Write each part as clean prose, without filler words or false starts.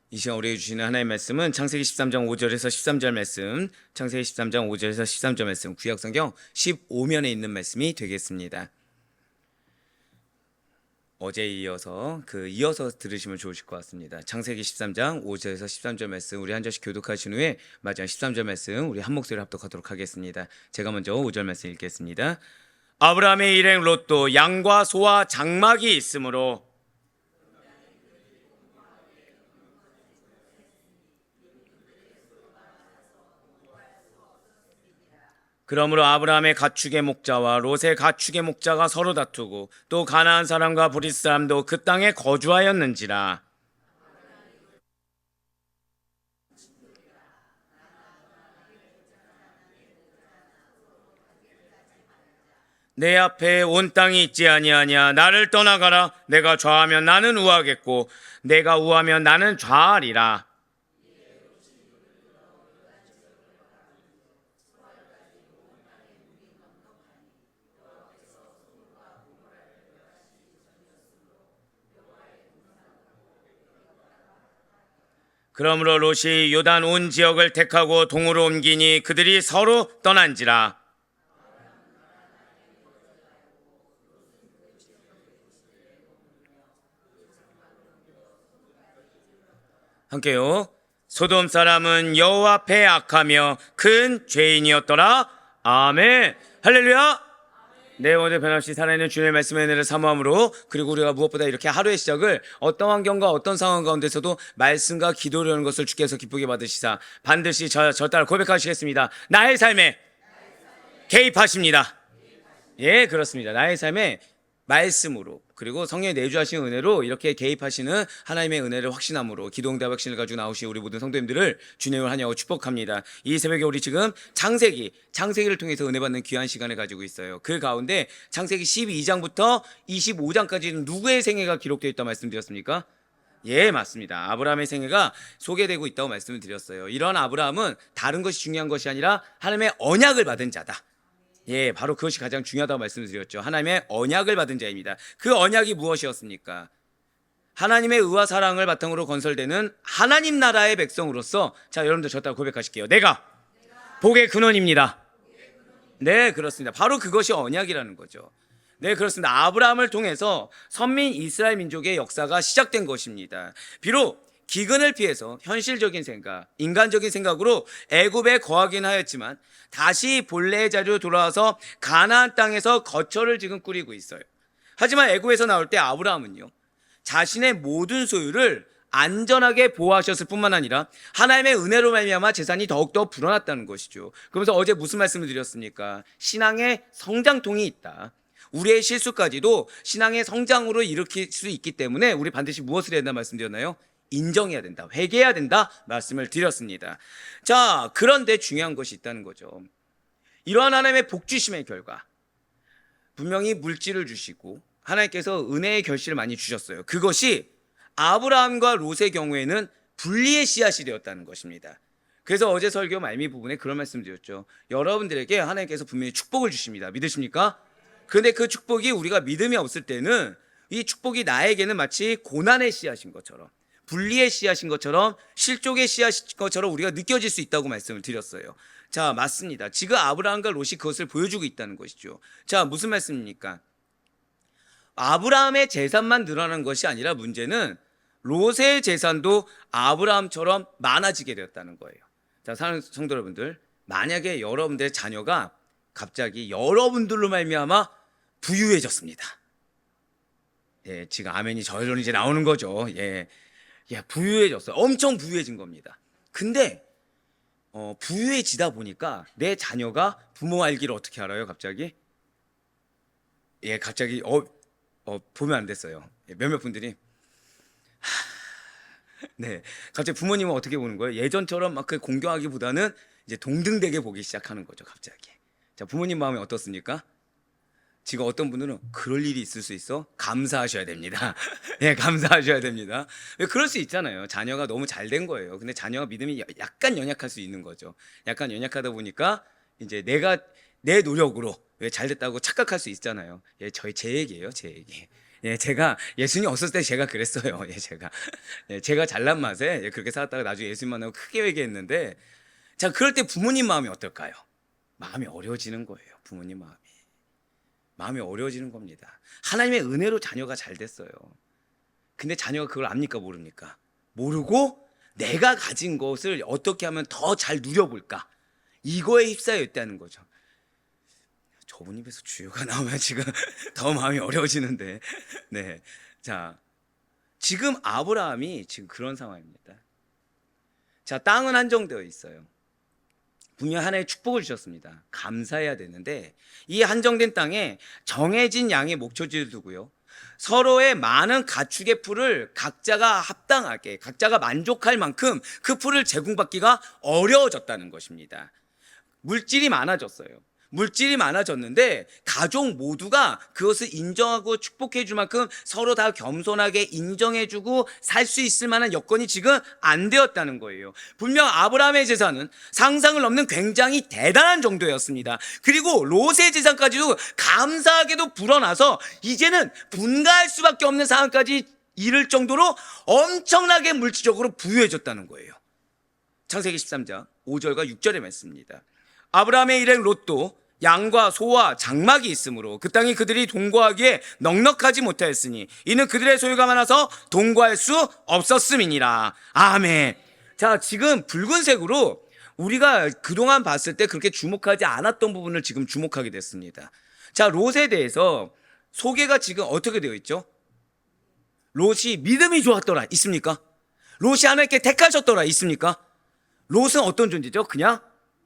이 시간 우리에게 주시는 하나님의 말씀은 창세기 13장 5절에서 13절 말씀, 창세기 13장 5절에서 13절 말씀, 구약성경 15면에 있는 말씀이 되겠습니다. 어제에 이어서 들으시면 좋으실 것 같습니다. 창세기 13장 5절에서 13절 말씀 우리 한 절씩 교독하신 후에 마지막 13절 말씀 우리 한 목소리로 합독하도록 하겠습니다. 제가 먼저 5절 말씀 읽겠습니다. 아브라함의 일행 롯도 양과 소와 장막이 있으므로 그러므로 아브라함의 가축의 목자와 롯의 가축의 목자가 서로 다투고 또 가나안 사람과 브리스 사람도 그 땅에 거주하였는지라. 내 앞에 온 땅이 있지 아니하냐. 나를 떠나가라. 내가 좌하면 나는 우하겠고 내가 우하면 나는 좌하리라. 그러므로 롯이 요단 온 지역을 택하고 동으로 옮기니 그들이 서로 떠난지라. 함께요. 소돔 사람은 여호와 앞에 악하며 큰 죄인이었더라. 아멘. 할렐루야. 네, 오늘 변함없이 살아있는 주님의 말씀의 은혜를 사모함으로, 그리고 우리가 무엇보다 이렇게 하루의 시작을 어떤 환경과 어떤 상황 가운데서도 말씀과 기도를 하는 것을 주께서 기쁘게 받으시사 반드시 저 따라 고백하시겠습니다. 나의 삶에 개입하십니다. 예, 그렇습니다. 나의 삶에 말씀으로, 그리고 성령의 내주하신 은혜로 이렇게 개입하시는 하나님의 은혜를 확신함으로 기도응답 확신을 가지고 나오신 우리 모든 성도님들을 주님을 환영하고 축복합니다. 이 새벽에 우리 지금 창세기를 통해서 은혜 받는 귀한 시간을 가지고 있어요. 그 가운데 창세기 12장부터 25장까지는 누구의 생애가 기록되어 있다고 말씀드렸습니까? 예, 맞습니다. 아브라함의 생애가 소개되고 있다고 말씀을 드렸어요. 이런 아브라함은 다른 것이 중요한 것이 아니라 하나님의 언약을 받은 자다. 예, 바로 그것이 가장 중요하다고 말씀을 드렸죠. 하나님의 언약을 받은 자입니다. 그 언약이 무엇이었습니까? 하나님의 의와 사랑을 바탕으로 건설되는 하나님 나라의 백성으로서, 자, 여러분들 저 따라 고백하실게요. 내가 복의 근원입니다. 네, 그렇습니다. 바로 그것이 언약이라는 거죠. 네, 그렇습니다. 아브라함을 통해서 선민 이스라엘 민족의 역사가 시작된 것입니다. 비록 기근을 피해서 현실적인 생각, 인간적인 생각으로 애굽에 거하긴 하였지만 다시 본래의 자리로 돌아와서 가나안 땅에서 거처를 지금 꾸리고 있어요. 하지만 애굽에서 나올 때 아브라함은요, 자신의 모든 소유를 안전하게 보호하셨을 뿐만 아니라 하나님의 은혜로 말미암아 재산이 더욱더 불어났다는 것이죠. 그러면서 어제 무슨 말씀을 드렸습니까? 신앙의 성장통이 있다. 우리의 실수까지도 신앙의 성장으로 일으킬 수 있기 때문에 우리 반드시 무엇을 해야 된다 말씀드렸나요? 인정해야 된다, 회개해야 된다 말씀을 드렸습니다. 자, 그런데 중요한 것이 있다는 거죠. 이러한 하나님의 복주심의 결과, 분명히 물질을 주시고 하나님께서 은혜의 결실을 많이 주셨어요. 그것이 아브라함과 롯의 경우에는 분리의 씨앗이 되었다는 것입니다. 그래서 어제 설교 말미 부분에 그런 말씀 드렸죠. 여러분들에게 하나님께서 분명히 축복을 주십니다. 믿으십니까? 그런데 그 축복이 우리가 믿음이 없을 때는 이 축복이 나에게는 마치 고난의 씨앗인 것처럼, 분리의 씨앗인 것처럼, 실족의 씨앗인 것처럼 우리가 느껴질 수 있다고 말씀을 드렸어요. 자, 맞습니다. 지금 아브라함과 롯이 그것을 보여주고 있다는 것이죠. 자, 무슨 말씀입니까? 아브라함의 재산만 늘어난 것이 아니라 문제는 롯의 재산도 아브라함처럼 많아지게 되었다는 거예요. 자, 사랑하는 성도 여러분들, 만약에 여러분들의 자녀가 갑자기 여러분들로 말미암아 부유해졌습니다. 예, 지금 아멘이 저절로 이제 나오는 거죠. 예, 부유해졌어요. 엄청 부유해진 겁니다. 근데 부유해지다 보니까 내 자녀가 부모 알기를 어떻게 알아요? 갑자기? 예, 갑자기 보면 안 됐어요. 예, 몇몇 분들이 네, 갑자기 부모님은 어떻게 보는 거예요? 예전처럼 막 그 공경하기보다는 이제 동등되게 보기 시작하는 거죠, 갑자기. 자, 부모님 마음이 어떻습니까? 지금 어떤 분들은 그럴 일이 있을 수 있어? 감사하셔야 됩니다. 예, 감사하셔야 됩니다. 그럴 수 있잖아요. 자녀가 너무 잘 된 거예요. 근데 자녀가 믿음이 약간 연약할 수 있는 거죠. 약간 연약하다 보니까 이제 내가 내 노력으로 왜 잘 됐다고 착각할 수 있잖아요. 예, 제 얘기예요, 제 얘기. 예, 제가 예수님 없었을 때 제가 그랬어요. 제가 잘난 맛에 그렇게 살았다가 나중에 예수님 만나고 크게 회개했는데, 자, 그럴 때 부모님 마음이 어떨까요? 마음이 어려워지는 거예요. 부모님 마음이 어려워지는 겁니다. 하나님의 은혜로 자녀가 잘 됐어요. 근데 자녀가 그걸 압니까 모릅니까? 모르고 내가 가진 것을 어떻게 하면 더 잘 누려볼까, 이거에 휩싸여 있다는 거죠. 저분 입에서 주여가 나오면 지금 더 마음이 어려워지는데, 네, 자, 지금 아브라함이 지금 그런 상황입니다. 자, 땅은 한정되어 있어요. 분명 하나의 축복을 주셨습니다. 감사해야 되는데, 이 한정된 땅에 정해진 양의 목초지를 두고요, 서로의 많은 가축의 풀을 각자가 합당하게, 각자가 만족할 만큼 그 풀을 제공받기가 어려워졌다는 것입니다. 물질이 많아졌어요. 물질이 많아졌는데 가족 모두가 그것을 인정하고 축복해 줄 만큼 서로 다 겸손하게 인정해 주고 살 수 있을 만한 여건이 지금 안 되었다는 거예요. 분명 아브라함의 재산은 상상을 넘는 굉장히 대단한 정도였습니다. 그리고 롯의 재산까지도 감사하게도 불어나서 이제는 분가할 수밖에 없는 상황까지 이를 정도로 엄청나게 물질적으로 부유해졌다는 거예요. 창세기 13장 5절과 6절의 말씀입니다. 아브라함의 일행 롯도 양과 소와 장막이 있으므로 그 땅이 그들이 동거하기에 넉넉하지 못하였으니 이는 그들의 소유가 많아서 동거할 수 없었음이니라. 아멘. 자, 지금 붉은색으로 우리가 그동안 봤을 때 그렇게 주목하지 않았던 부분을 지금 주목하게 됐습니다. 자, 롯에 대해서 소개가 지금 어떻게 되어 있죠? 롯이 믿음이 좋았더라, 있습니까? 롯이 하나님께 택하셨더라, 있습니까? 롯은 어떤 존재죠? 그냥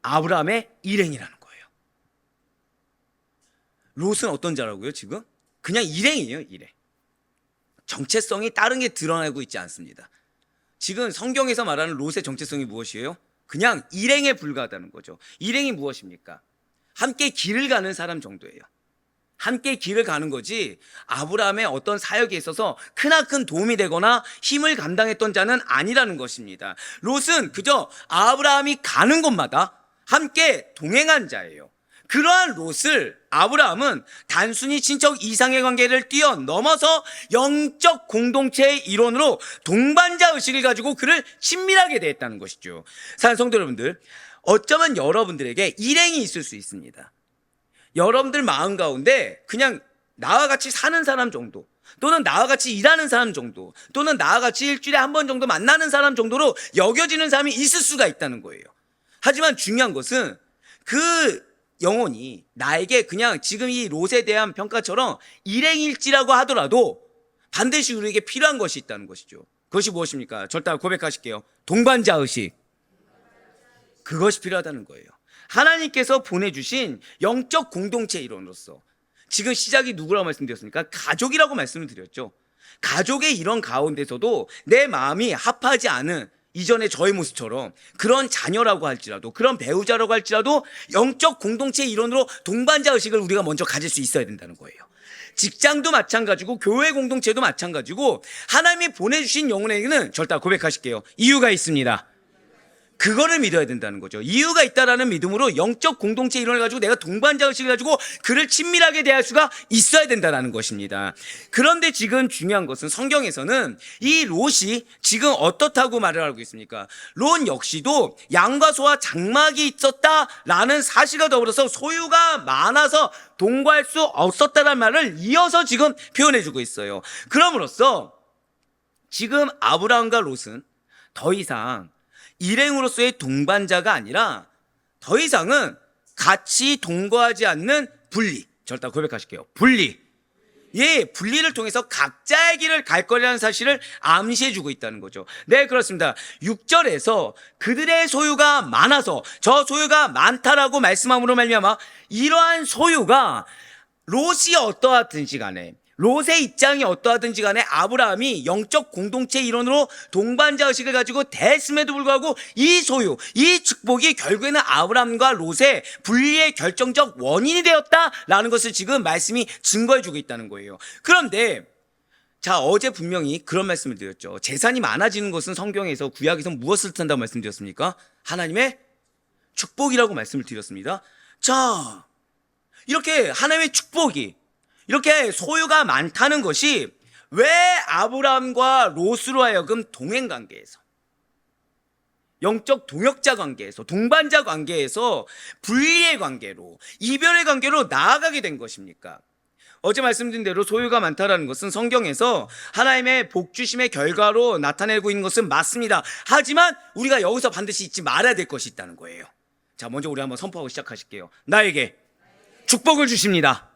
아브라함의 일행이라는 거예요. 롯은 어떤 자라고요, 지금? 그냥 일행이에요, 일행. 정체성이 다른 게 드러나고 있지 않습니다. 지금 성경에서 말하는 롯의 정체성이 무엇이에요? 그냥 일행에 불과하다는 거죠. 일행이 무엇입니까? 함께 길을 가는 사람 정도예요. 함께 길을 가는 거지, 아브라함의 어떤 사역에 있어서 크나큰 도움이 되거나 힘을 감당했던 자는 아니라는 것입니다. 롯은 그저 아브라함이 가는 곳마다 함께 동행한 자예요. 그러한 롯을 아브라함은 단순히 친척 이상의 관계를 뛰어넘어서 영적 공동체의 일원으로 동반자 의식을 가지고 그를 친밀하게 대했다는 것이죠. 사랑하는 성도 여러분들, 어쩌면 여러분들에게 일행이 있을 수 있습니다. 여러분들 마음 가운데 그냥 나와 같이 사는 사람 정도, 또는 나와 같이 일하는 사람 정도, 또는 나와 같이 일주일에 한 번 정도 만나는 사람 정도로 여겨지는 사람이 있을 수가 있다는 거예요. 하지만 중요한 것은 그 영혼이 나에게 그냥 지금 이 롯에 대한 평가처럼 일행일지라고 하더라도 반드시 우리에게 필요한 것이 있다는 것이죠. 그것이 무엇입니까? 절대 고백하실게요. 동반자 의식. 그것이 필요하다는 거예요. 하나님께서 보내주신 영적 공동체 일원으로서, 지금 시작이 누구라고 말씀드렸습니까? 가족이라고 말씀을 드렸죠. 가족의 이런 가운데서도 내 마음이 합하지 않은 이전에 저의 모습처럼 그런 자녀라고 할지라도, 그런 배우자라고 할지라도 영적 공동체 일원으로 동반자 의식을 우리가 먼저 가질 수 있어야 된다는 거예요. 직장도 마찬가지고 교회 공동체도 마찬가지고 하나님이 보내주신 영혼에게는 절대 고백하실게요. 이유가 있습니다. 그거를 믿어야 된다는 거죠. 이유가 있다라는 믿음으로 영적 공동체 일원을 가지고 내가 동반자 의식을 가지고 그를 친밀하게 대할 수가 있어야 된다는 것입니다. 그런데 지금 중요한 것은 성경에서는 이 롯이 지금 어떻다고 말을 하고 있습니까? 롯 역시도 양과 소와 장막이 있었다라는 사실과 더불어서 소유가 많아서 동거할 수 없었다는 말을 이어서 지금 표현해주고 있어요. 그럼으로써 지금 아브라함과 롯은 더 이상 일행으로서의 동반자가 아니라 더 이상은 같이 동거하지 않는 분리. 절대 고백하실게요. 분리. 예, 분리를 통해서 각자의 길을 갈 거라는 사실을 암시해주고 있다는 거죠. 네, 그렇습니다. 6절에서 그들의 소유가 많아서, 저 소유가 많다라고 말씀함으로 말미암아 이러한 소유가 롯이 어떠하든지 간에, 롯의 입장이 어떠하든지 간에 아브라함이 영적 공동체 일원으로 동반자 의식을 가지고 대했음에도 불구하고 이 소유, 이 축복이 결국에는 아브라함과 롯의 분리의 결정적 원인이 되었다라는 것을 지금 말씀이 증거해주고 있다는 거예요. 그런데 자, 어제 분명히 그런 말씀을 드렸죠. 재산이 많아지는 것은 성경에서, 구약에서 무엇을 뜻한다고 말씀드렸습니까? 하나님의 축복이라고 말씀을 드렸습니다. 자, 이렇게 하나님의 축복이 이렇게 소유가 많다는 것이 왜 아브라함과 롯으로 하여금 동행 관계에서, 영적 동역자 관계에서, 동반자 관계에서 분리의 관계로, 이별의 관계로 나아가게 된 것입니까? 어제 말씀드린 대로 소유가 많다라는 것은 성경에서 하나님의 복주심의 결과로 나타내고 있는 것은 맞습니다. 하지만 우리가 여기서 반드시 잊지 말아야 될 것이 있다는 거예요. 자, 먼저 우리 한번 선포하고 시작하실게요. 나에게 축복을 주십니다.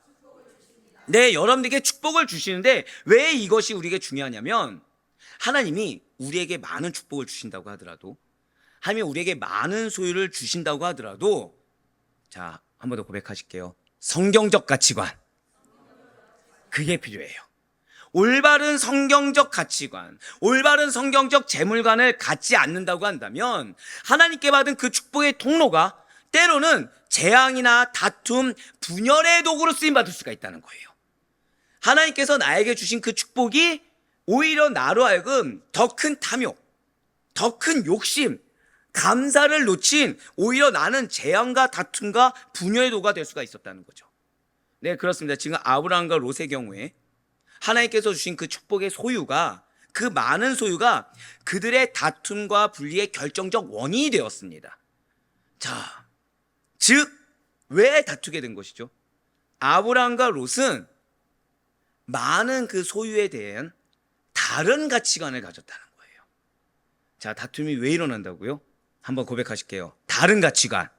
네, 여러분들에게 축복을 주시는데 왜 이것이 우리에게 중요하냐면, 하나님이 우리에게 많은 축복을 주신다고 하더라도, 하나님이 우리에게 많은 소유를 주신다고 하더라도, 자, 한 번 더 고백하실게요. 성경적 가치관, 그게 필요해요. 올바른 성경적 가치관, 올바른 성경적 재물관을 갖지 않는다고 한다면 하나님께 받은 그 축복의 통로가 때로는 재앙이나 다툼, 분열의 도구로 쓰임받을 수가 있다는 거예요. 하나님께서 나에게 주신 그 축복이 오히려 나로 하여금 더 큰 탐욕, 더 큰 욕심, 감사를 놓친 오히려 나는 재앙과 다툼과 분열의 도구가 될 수가 있었다는 거죠. 네, 그렇습니다. 지금 아브라함과 롯의 경우에 하나님께서 주신 그 축복의 소유가, 그 많은 소유가 그들의 다툼과 분리의 결정적 원인이 되었습니다. 자, 즉 왜 다투게 된 것이죠? 아브라함과 롯은 많은 그 소유에 대한 다른 가치관을 가졌다는 거예요. 자, 다툼이 왜 일어난다고요? 한번 고백하실게요. 다른 가치관.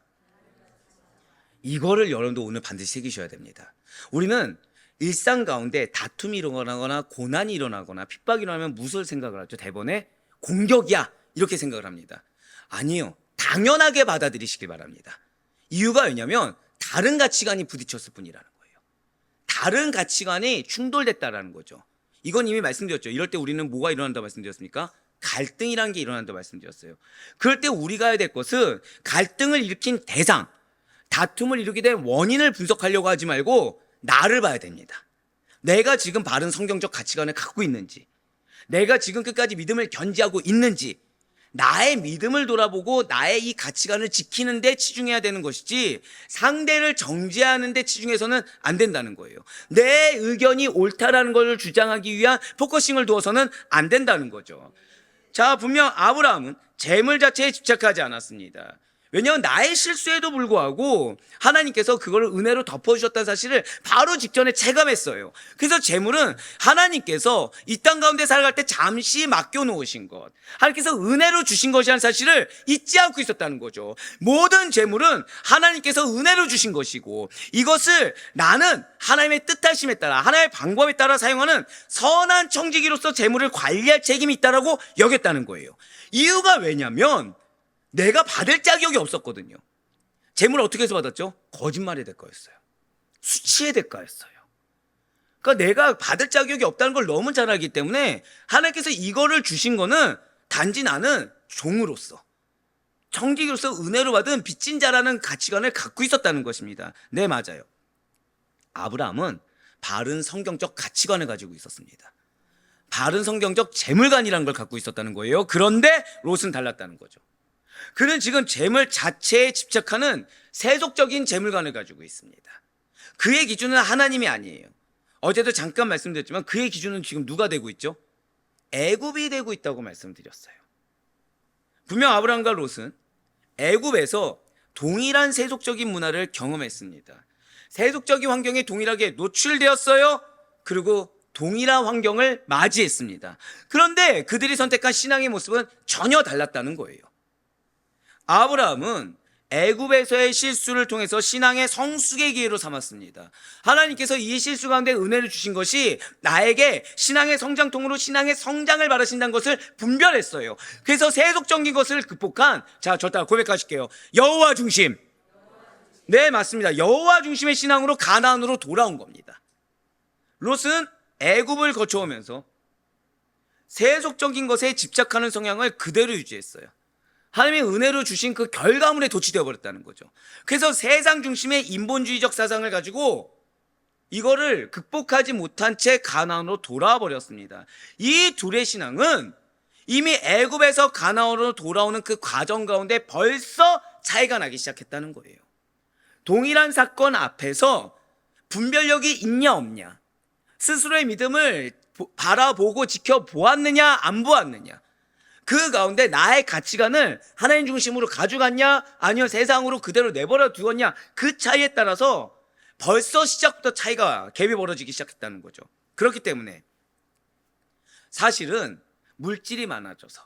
이거를 여러분도 오늘 반드시 새기셔야 됩니다. 우리는 일상 가운데 다툼이 일어나거나 고난이 일어나거나 핍박이 일어나면 무슨 생각을 하죠? 대번에 공격이야, 이렇게 생각을 합니다. 아니요, 당연하게 받아들이시기 바랍니다. 이유가 왜냐면 다른 가치관이 부딪혔을 뿐이라는 거예요. 다른 가치관이 충돌됐다라는 거죠. 이건 이미 말씀드렸죠. 이럴 때 우리는 뭐가 일어난다고 말씀드렸습니까? 갈등이라는 게 일어난다고 말씀드렸어요. 그럴 때 우리가 해야 될 것은 갈등을 일으킨 대상, 다툼을 일으키게 된 원인을 분석하려고 하지 말고 나를 봐야 됩니다. 내가 지금 바른 성경적 가치관을 갖고 있는지, 내가 지금 끝까지 믿음을 견지하고 있는지, 나의 믿음을 돌아보고 나의 이 가치관을 지키는 데 치중해야 되는 것이지 상대를 정죄하는 데 치중해서는 안 된다는 거예요. 내 의견이 옳다라는 것을 주장하기 위한 포커싱을 두어서는 안 된다는 거죠. 자, 분명 아브라함은 재물 자체에 집착하지 않았습니다. 왜냐하면 나의 실수에도 불구하고 하나님께서 그걸 은혜로 덮어주셨다는 사실을 바로 직전에 체감했어요. 그래서 재물은 하나님께서 이 땅 가운데 살아갈 때 잠시 맡겨놓으신 것, 하나님께서 은혜로 주신 것이라는 사실을 잊지 않고 있었다는 거죠. 모든 재물은 하나님께서 은혜로 주신 것이고, 이것을 나는 하나님의 뜻하심에 따라, 하나님의 방법에 따라 사용하는 선한 청지기로서 재물을 관리할 책임이 있다고 여겼다는 거예요. 이유가 왜냐면 내가 받을 자격이 없었거든요. 재물을 어떻게 해서 받았죠? 거짓말의 대가였어요. 수치의 대가였어요. 그러니까 내가 받을 자격이 없다는 걸 너무 잘 알기 때문에 하나님께서 이거를 주신 거는 단지 나는 종으로서, 청지기로서 은혜로 받은 빚진 자라는 가치관을 갖고 있었다는 것입니다. 네, 맞아요. 아브라함은 바른 성경적 가치관을 가지고 있었습니다. 바른 성경적 재물관이라는 걸 갖고 있었다는 거예요. 그런데 롯은 달랐다는 거죠. 그는 지금 재물 자체에 집착하는 세속적인 재물관을 가지고 있습니다. 그의 기준은 하나님이 아니에요. 어제도 잠깐 말씀드렸지만 그의 기준은 지금 누가 되고 있죠? 애굽이 되고 있다고 말씀드렸어요. 분명 아브라함과 롯은 애굽에서 동일한 세속적인 문화를 경험했습니다. 세속적인 환경에 동일하게 노출되었어요. 그리고 동일한 환경을 맞이했습니다. 그런데 그들이 선택한 신앙의 모습은 전혀 달랐다는 거예요. 아브라함은 애굽에서의 실수를 통해서 신앙의 성숙의 기회로 삼았습니다. 하나님께서 이 실수 가운데 은혜를 주신 것이 나에게 신앙의 성장통으로 신앙의 성장을 바라신다는 것을 분별했어요. 그래서 세속적인 것을 극복한, 자, 저 따라 고백하실게요. 여호와 중심. 네, 맞습니다. 여호와 중심의 신앙으로 가나안으로 돌아온 겁니다. 롯은 애굽을 거쳐오면서 세속적인 것에 집착하는 성향을 그대로 유지했어요. 하나님의 은혜로 주신 그 결과물에 도취되어 버렸다는 거죠. 그래서 세상 중심의 인본주의적 사상을 가지고 이거를 극복하지 못한 채 가나안으로 돌아와 버렸습니다. 이 둘의 신앙은 이미 애굽에서 가나안으로 돌아오는 그 과정 가운데 벌써 차이가 나기 시작했다는 거예요. 동일한 사건 앞에서 분별력이 있냐 없냐, 스스로의 믿음을 바라보고 지켜보았느냐 안 보았느냐, 그 가운데 나의 가치관을 하나님 중심으로 가져갔냐 아니면 세상으로 그대로 내버려 두었냐, 그 차이에 따라서 벌써 시작부터 차이가, 갭이 벌어지기 시작했다는 거죠. 그렇기 때문에 사실은 물질이 많아져서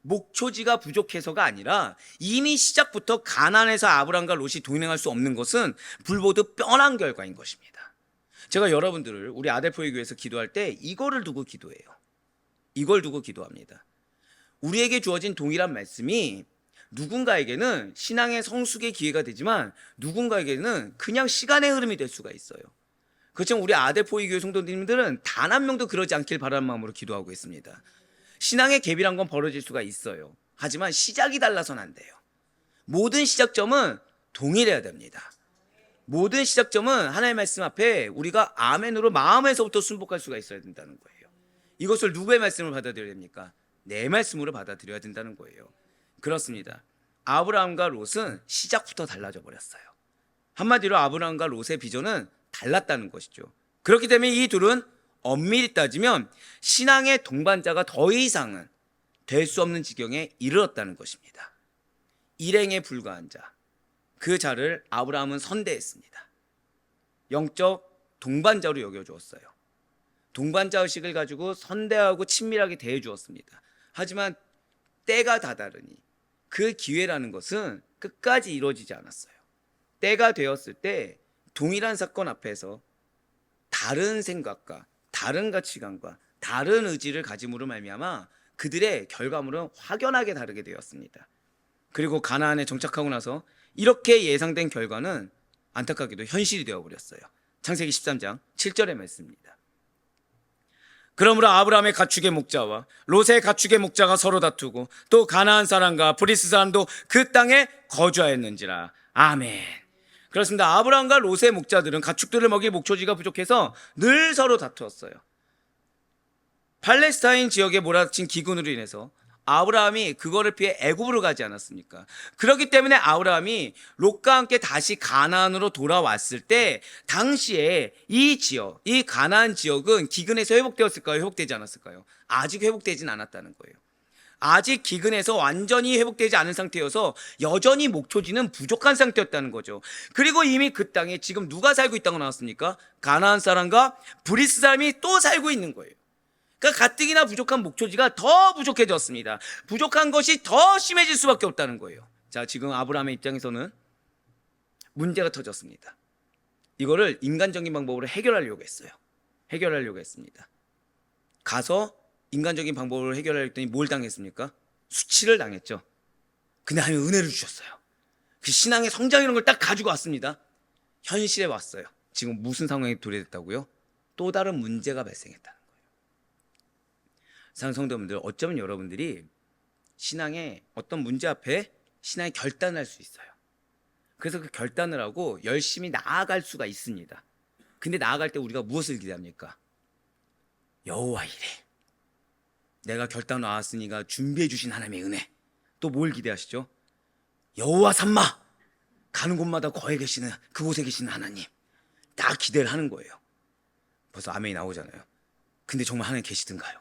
목초지가 부족해서가 아니라 이미 시작부터 가난해서 아브라함과 롯이 동행할 수 없는 것은 불보듯 뻔한 결과인 것입니다. 제가 여러분들을 우리 아델포의 교회에서 기도할 때 이거를 두고 기도해요. 이걸 두고 기도합니다. 우리에게 주어진 동일한 말씀이 누군가에게는 신앙의 성숙의 기회가 되지만 누군가에게는 그냥 시간의 흐름이 될 수가 있어요. 그렇지만 우리 아델포의 교회 성도님들은 단 한 명도 그러지 않길 바라는 마음으로 기도하고 있습니다. 신앙의 갭이란 건 벌어질 수가 있어요. 하지만 시작이 달라서는 안 돼요. 모든 시작점은 동일해야 됩니다. 모든 시작점은 하나님의 말씀 앞에 우리가 아멘으로 마음에서부터 순복할 수가 있어야 된다는 거예요. 이것을 누구의 말씀을 받아들여야 됩니까? 내 말씀으로 받아들여야 된다는 거예요. 그렇습니다. 아브라함과 롯은 시작부터 달라져 버렸어요. 한마디로 아브라함과 롯의 비전은 달랐다는 것이죠. 그렇기 때문에 이 둘은 엄밀히 따지면 신앙의 동반자가 더 이상은 될 수 없는 지경에 이르렀다는 것입니다. 일행에 불과한 자, 그 자를 아브라함은 선대했습니다. 영적 동반자로 여겨주었어요. 동반자 의식을 가지고 선대하고 친밀하게 대해주었습니다. 하지만 때가 다다르니 그 기회라는 것은 끝까지 이루어지지 않았어요. 때가 되었을 때 동일한 사건 앞에서 다른 생각과 다른 가치관과 다른 의지를 가짐으로 말미암아 그들의 결과물은 확연하게 다르게 되었습니다. 그리고 가나안에 정착하고 나서 이렇게 예상된 결과는 안타깝게도 현실이 되어버렸어요. 창세기 13장 7절의 말씀입니다. 그러므로 아브라함의 가축의 목자와 롯의 가축의 목자가 서로 다투고 또 가나안 사람과 브리스 사람도 그 땅에 거주하였는지라. 아멘. 그렇습니다. 아브라함과 롯의 목자들은 가축들을 먹일 목초지가 부족해서 늘 서로 다투었어요. 팔레스타인 지역에 몰아친 기근으로 인해서 아브라함이 그거를 피해 애굽으로 가지 않았습니까? 그렇기 때문에 아브라함이 롯과 함께 다시 가나안으로 돌아왔을 때 당시에 이 지역, 이 가나안 지역은 기근에서 회복되었을까요? 회복되지 않았을까요? 아직 회복되진 않았다는 거예요. 아직 기근에서 완전히 회복되지 않은 상태여서 여전히 목초지는 부족한 상태였다는 거죠. 그리고 이미 그 땅에 지금 누가 살고 있다고 나왔습니까? 가나안 사람과 브리스 사람이 또 살고 있는 거예요. 그러니까 가뜩이나 부족한 목초지가 더 부족해졌습니다. 부족한 것이 더 심해질 수밖에 없다는 거예요. 자, 지금 아브라함의 입장에서는 문제가 터졌습니다. 이거를 인간적인 방법으로 해결하려고 했어요. 해결하려고 했습니다. 가서 인간적인 방법으로 해결하려 했더니 뭘 당했습니까? 수치를 당했죠. 근데 하나님 은혜를 주셨어요. 그 신앙의 성장 이런 걸 딱 가지고 왔습니다. 현실에 왔어요. 지금 무슨 상황에 도래됐다고요? 또 다른 문제가 발생했다는 거예요. 사랑하는 성도분들, 어쩌면 여러분들이 신앙의 어떤 문제 앞에 신앙의 결단을 할 수 있어요. 그래서 그 결단을 하고 열심히 나아갈 수가 있습니다. 근데 나아갈 때 우리가 무엇을 기대합니까? 여호와 이레, 내가 결단 나왔으니까 준비해 주신 하나님의 은혜. 또 뭘 기대하시죠? 여호와 삼마, 가는 곳마다 거해 계시는, 그곳에 계시는 하나님. 딱 기대를 하는 거예요. 벌써 아멘이 나오잖아요. 근데 정말 하나님 계시든가요?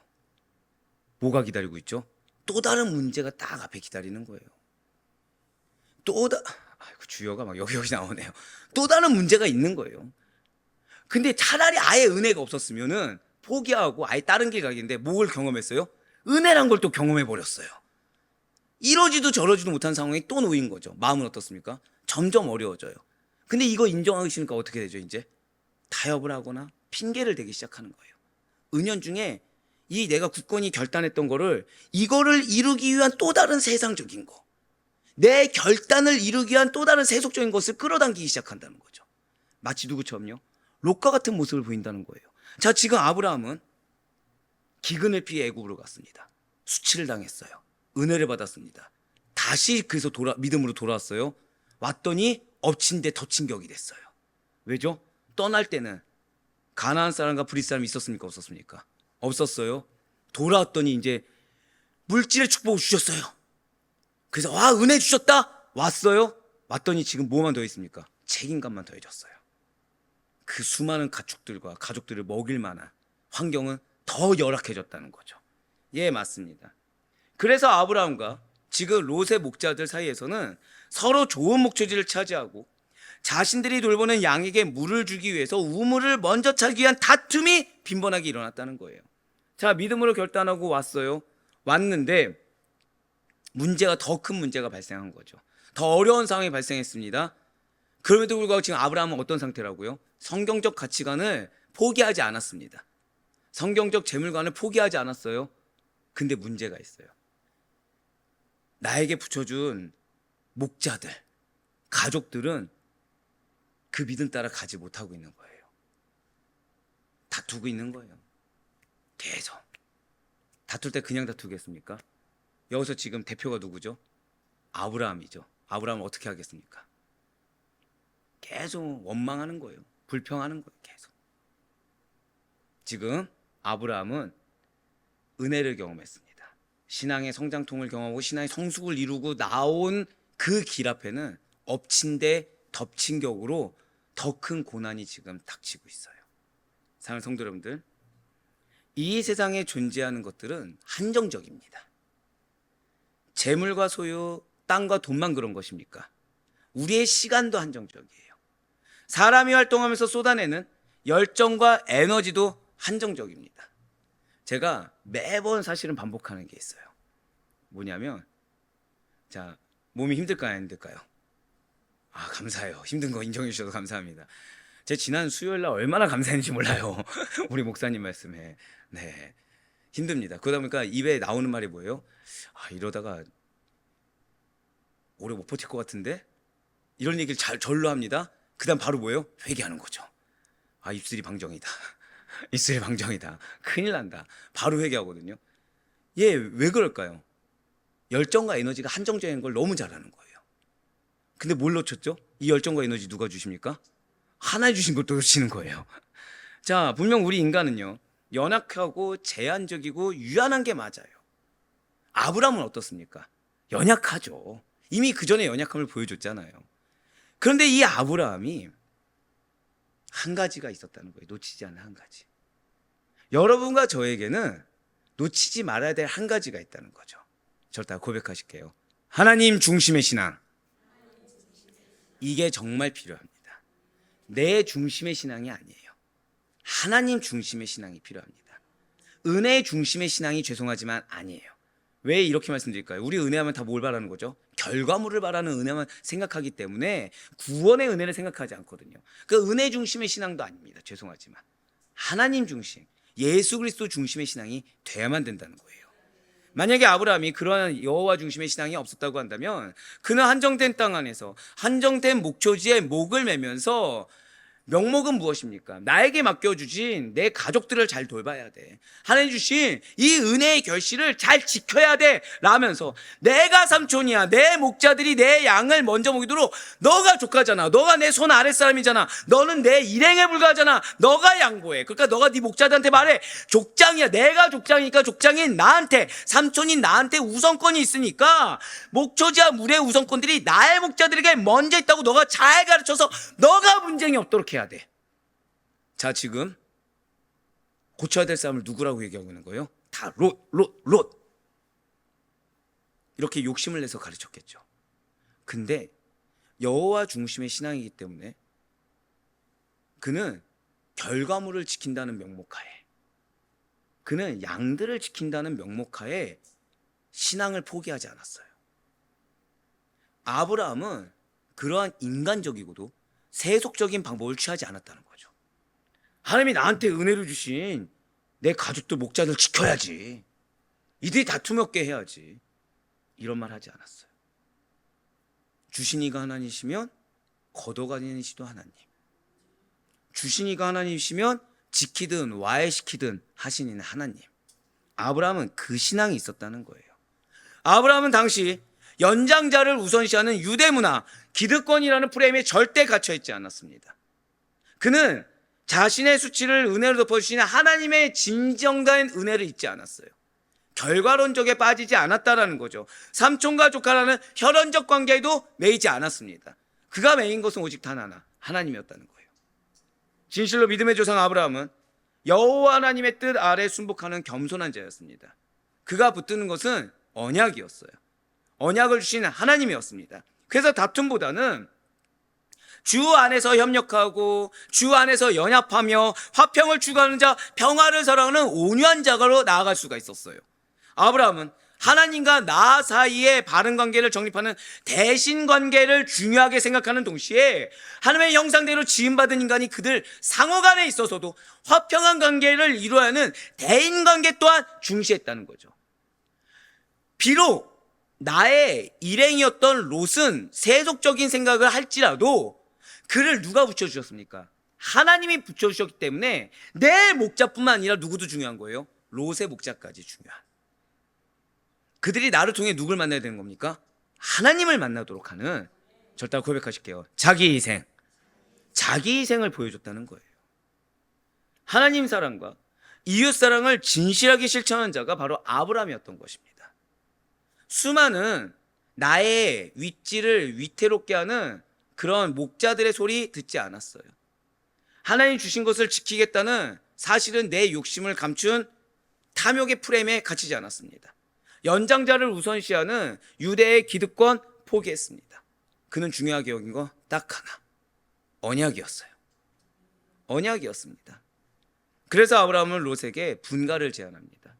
뭐가 기다리고 있죠? 또 다른 문제가 딱 앞에 기다리는 거예요. 아이고, 주여가 막 여기 나오네요. 또 다른 문제가 있는 거예요. 근데 차라리 아예 은혜가 없었으면은 포기하고 아예 다른 길 가겠는데 뭘 경험했어요? 은혜란 걸 또 경험해 버렸어요. 이러지도 저러지도 못한 상황에 또 놓인 거죠. 마음은 어떻습니까? 점점 어려워져요. 근데 이거 인정하기 싫으니까 어떻게 되죠? 이제 타협을 하거나 핑계를 대기 시작하는 거예요. 은연중에 이 내가 굳건히 결단했던 거를, 이거를 이루기 위한 또 다른 세상적인 거, 내 결단을 이루기 위한 또 다른 세속적인 것을 끌어당기기 시작한다는 거죠. 마치 누구처럼요? 롯과 같은 모습을 보인다는 거예요. 자, 지금 아브라함은 기근을 피해 애굽으로 갔습니다. 수치를 당했어요. 은혜를 받았습니다. 다시 그래서 믿음으로 돌아왔어요. 왔더니 엎친 데 덮친 격이 됐어요. 왜죠? 떠날 때는 가나안 사람과 브리스 사람이 있었습니까? 없었습니까? 없었어요. 돌아왔더니 이제 물질의 축복을 주셨어요. 그래서 은혜 주셨다. 왔어요. 왔더니 지금 뭐만 더했습니까? 책임감만 더해졌어요. 그 수많은 가축들과 가족들을 먹일 만한 환경은 더 열악해졌다는 거죠. 예, 맞습니다. 그래서 아브라함과 지금 롯의 목자들 사이에서는 서로 좋은 목초지를 차지하고 자신들이 돌보는 양에게 물을 주기 위해서 우물을 먼저 차기 위한 다툼이 빈번하게 일어났다는 거예요. 자, 믿음으로 결단하고 왔는데 문제가 더 큰 문제가 발생한 거죠. 더 어려운 상황이 발생했습니다. 그럼에도 불구하고 지금 아브라함은 어떤 상태라고요? 성경적 가치관을 포기하지 않았습니다. 성경적 재물관을 포기하지 않았어요. 근데 문제가 있어요. 나에게 붙여준 목자들, 가족들은 그 믿음 따라 가지 못하고 있는 거예요. 다투고 있는 거예요. 계속. 다툴 때 그냥 다투겠습니까? 여기서 지금 대표가 누구죠? 아브라함이죠. 아브라함은 어떻게 하겠습니까? 계속 원망하는 거예요. 불평하는 거예요. 계속. 지금 아브라함은 은혜를 경험했습니다. 신앙의 성장통을 경험하고 신앙의 성숙을 이루고 나온 그 길 앞에는 엎친 데 덮친 격으로 더 큰 고난이 지금 닥치고 있어요. 사랑하는 성도 여러분들, 이 세상에 존재하는 것들은 한정적입니다. 재물과 소유, 땅과 돈만 그런 것입니까? 우리의 시간도 한정적이에요. 사람이 활동하면서 쏟아내는 열정과 에너지도 한정적입니다. 제가 매번 사실은 반복하는 게 있어요. 뭐냐면, 자, 몸이 힘들까요, 안 힘들까요? 아, 감사해요. 힘든 거 인정해 주셔서 감사합니다. 제 지난 수요일 날 얼마나 감사했는지 몰라요. 우리 목사님 말씀에. 네, 힘듭니다. 그러다 보니까 입에 나오는 말이 뭐예요? 아, 이러다가 오래 못 버틸 것 같은데? 이런 얘기를 절로 합니다. 그 다음 바로 뭐예요? 회개하는 거죠. 아, 입술이 방정이다. 입술이 방정이다. 큰일 난다. 바로 회개하거든요. 예, 왜 그럴까요? 열정과 에너지가 한정적인 걸 너무 잘하는 거예요. 근데 뭘 놓쳤죠? 이 열정과 에너지 누가 주십니까? 하나님 주신 것도 놓치는 거예요. 자, 분명 우리 인간은요, 연약하고 제한적이고 유한한 게 맞아요. 아브라함은 어떻습니까? 연약하죠. 이미 그 전에 연약함을 보여줬잖아요. 그런데 이 아브라함이 한 가지가 있었다는 거예요. 놓치지 않는 한 가지. 여러분과 저에게는 놓치지 말아야 될 한 가지가 있다는 거죠. 저를 다 고백하실게요. 하나님 중심의 신앙. 이게 정말 필요합니다. 내 중심의 신앙이 아니에요. 하나님 중심의 신앙이 필요합니다. 은혜 중심의 신앙이 죄송하지만 아니에요. 왜 이렇게 말씀드릴까요? 우리 은혜하면 다 뭘 바라는 거죠? 결과물을 바라는 은혜만 생각하기 때문에 구원의 은혜를 생각하지 않거든요. 그 은혜 중심의 신앙도 아닙니다. 죄송하지만 하나님 중심, 예수 그리스도 중심의 신앙이 돼야만 된다는 거예요. 만약에 아브라함이 그러한 여호와 중심의 신앙이 없었다고 한다면 그는 한정된 땅 안에서 한정된 목초지에 목을 매면서 명목은 무엇입니까? 나에게 맡겨주신 내 가족들을 잘 돌봐야 돼. 하나님 주신 이 은혜의 결실을 잘 지켜야 돼. 라면서 내가 삼촌이야. 내 목자들이 내 양을 먼저 먹이도록 너가 조카잖아. 너가 내 손 아랫사람이잖아. 너는 내 일행에 불과하잖아. 너가 양보해. 그러니까 너가 네 목자들한테 말해. 족장이야. 내가 족장이니까 족장인 나한테, 삼촌인 나한테 우선권이 있으니까 목초지와 물의 우선권들이 나의 목자들에게 먼저 있다고 너가 잘 가르쳐서 너가 분쟁이 없도록 해야 돼. 자, 지금 고쳐야 될 사람을 누구라고 얘기하고 있는 거예요? 다 롯. 이렇게 욕심을 내서 가르쳤겠죠. 근데 여호와 중심의 신앙이기 때문에 그는 결과물을 지킨다는 명목하에, 그는 양들을 지킨다는 명목하에 신앙을 포기하지 않았어요. 아브라함은 그러한 인간적이고도 세속적인 방법을 취하지 않았다는 거죠. 하나님이 나한테 은혜를 주신 내 가족들 목자들 지켜야지. 이들이 다툼 없게 해야지. 이런 말 하지 않았어요. 주신 이가 하나님이시면 걷어가는 이시도 하나님. 주신 이가 하나님이시면 지키든 와해시키든 하신 이는 하나님. 아브라함은 그 신앙이 있었다는 거예요. 아브라함은 당시 연장자를 우선시하는 유대문화, 기득권이라는 프레임에 절대 갇혀있지 않았습니다. 그는 자신의 수치를 은혜로 덮어주시는 하나님의 진정된 은혜를 잊지 않았어요. 결과론적에 빠지지 않았다라는 거죠. 삼촌과 조카라는 혈연적 관계에도 매이지 않았습니다. 그가 매인 것은 오직 단 하나, 하나님이었다는 거예요. 진실로 믿음의 조상 아브라함은 여호와 하나님의 뜻 아래 순복하는 겸손한 자였습니다. 그가 붙드는 것은 언약이었어요. 언약을 주신 하나님이었습니다. 그래서 다툼보다는 주 안에서 협력하고 주 안에서 연합하며 화평을 추구하는 자, 평화를 사랑하는 온유한 자가로 나아갈 수가 있었어요. 아브라함은 하나님과 나 사이의 바른 관계를 정립하는 대신 관계를 중요하게 생각하는 동시에 하나님의 형상대로 지음받은 인간이 그들 상호 간에 있어서도 화평한 관계를 이루어야 하는 대인 관계 또한 중시했다는 거죠. 비록 나의 일행이었던 롯은 세속적인 생각을 할지라도 그를 누가 붙여주셨습니까? 하나님이 붙여주셨기 때문에 내 목자뿐만 아니라 누구도 중요한 거예요. 롯의 목자까지 중요한. 그들이 나를 통해 누굴 만나야 되는 겁니까? 하나님을 만나도록 하는, 절대 고백하실게요, 자기 희생. 자기 희생을 보여줬다는 거예요. 하나님 사랑과 이웃 사랑을 진실하게 실천한 자가 바로 아브라함이었던 것입니다. 수많은 나의 윗지를 위태롭게 하는 그런 목자들의 소리 듣지 않았어요. 하나님 주신 것을 지키겠다는 사실은 내 욕심을 감춘 탐욕의 프레임에 갇히지 않았습니다. 연장자를 우선시하는 유대의 기득권 포기했습니다. 그는 중요하게 여긴 거 딱 하나, 언약이었어요. 언약이었습니다. 그래서 아브라함은 롯에게 분가를 제안합니다.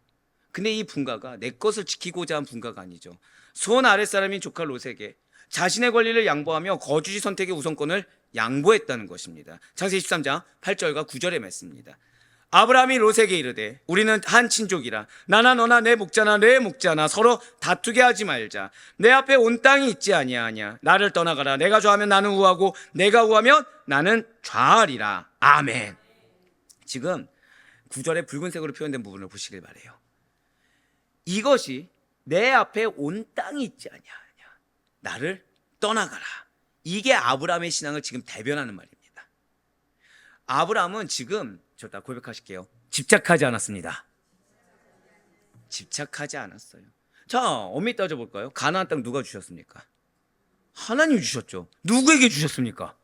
근데 이 분가가 내 것을 지키고자 한 분가가 아니죠. 손 아랫사람인 조카 롯에게 자신의 권리를 양보하며 거주지 선택의 우선권을 양보했다는 것입니다. 창세기 13장 8절과 9절의 말씀입니다. 아브라함이 롯에게 이르되 우리는 한 친족이라 나나 너나 내 목자나 내 목자나 서로 다투게 하지 말자. 내 앞에 온 땅이 있지 아니하냐. 나를 떠나가라. 내가 좌하면 나는 우하고 내가 우하면 나는 좌하리라. 아멘. 지금 9절에 붉은색으로 표현된 부분을 보시길 바라요. 이것이 내 앞에 온 땅이 있지 아니하냐. 나를 떠나가라. 이게 아브라함의 신앙을 지금 대변하는 말입니다. 아브라함은 지금 다 고백하실게요. 집착하지 않았습니다. 집착하지 않았어요. 자, 엄밀히 따져볼까요? 가나안 땅 누가 주셨습니까? 하나님이 주셨죠. 누구에게 주셨습니까?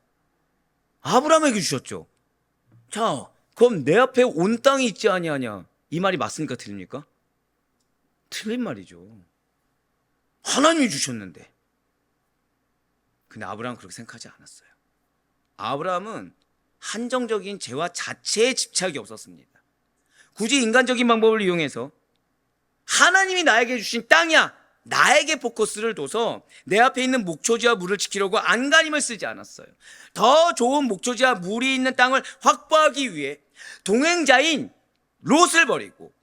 아브라함에게 주셨죠. 자, 그럼 내 앞에 온 땅이 있지 아니하냐, 이 말이 맞습니까? 틀립니까? 틀린 말이죠. 하나님이 주셨는데. 근데 아브라함은 그렇게 생각하지 않았어요. 아브라함은 한정적인 죄와 자체에 집착이 없었습니다. 굳이 인간적인 방법을 이용해서 하나님이 나에게 주신 땅이야, 나에게 포커스를 둬서 내 앞에 있는 목초지와 물을 지키려고 안간힘을 쓰지 않았어요. 더 좋은 목초지와 물이 있는 땅을 확보하기 위해 동행자인 롯을 버리고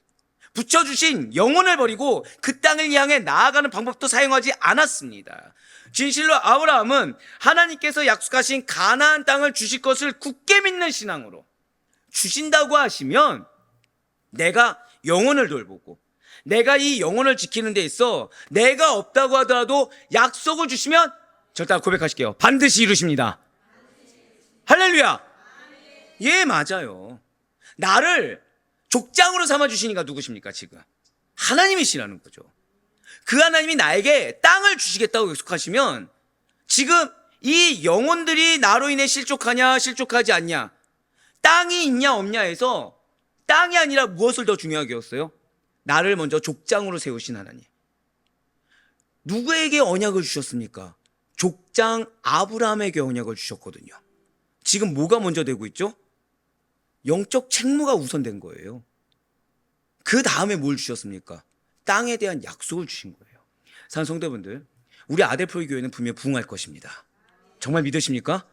붙여주신 영혼을 버리고 그 땅을 향해 나아가는 방법도 사용하지 않았습니다. 진실로 아브라함은 하나님께서 약속하신 가나안 땅을 주실 것을 굳게 믿는 신앙으로, 주신다고 하시면 내가 영혼을 돌보고 내가 이 영혼을 지키는 데 있어 내가 없다고 하더라도 약속을 주시면, 절대 고백하실게요, 반드시 이루십니다. 할렐루야. 예, 맞아요. 나를 족장으로 삼아주시니까 누구십니까? 지금 하나님이시라는 거죠. 그 하나님이 나에게 땅을 주시겠다고 약속하시면 지금 이 영혼들이 나로 인해 실족하냐 실족하지 않냐, 땅이 있냐 없냐 해서 땅이 아니라 무엇을 더 중요하게 여겼어요? 나를 먼저 족장으로 세우신 하나님. 누구에게 언약을 주셨습니까? 족장 아브라함에게 언약을 주셨거든요. 지금 뭐가 먼저 되고 있죠? 영적 책무가 우선된 거예요. 그 다음에 뭘 주셨습니까? 땅에 대한 약속을 주신 거예요. 사랑하는 성도분들, 우리 아델포이 교회는 분명 부흥할 것입니다. 정말 믿으십니까?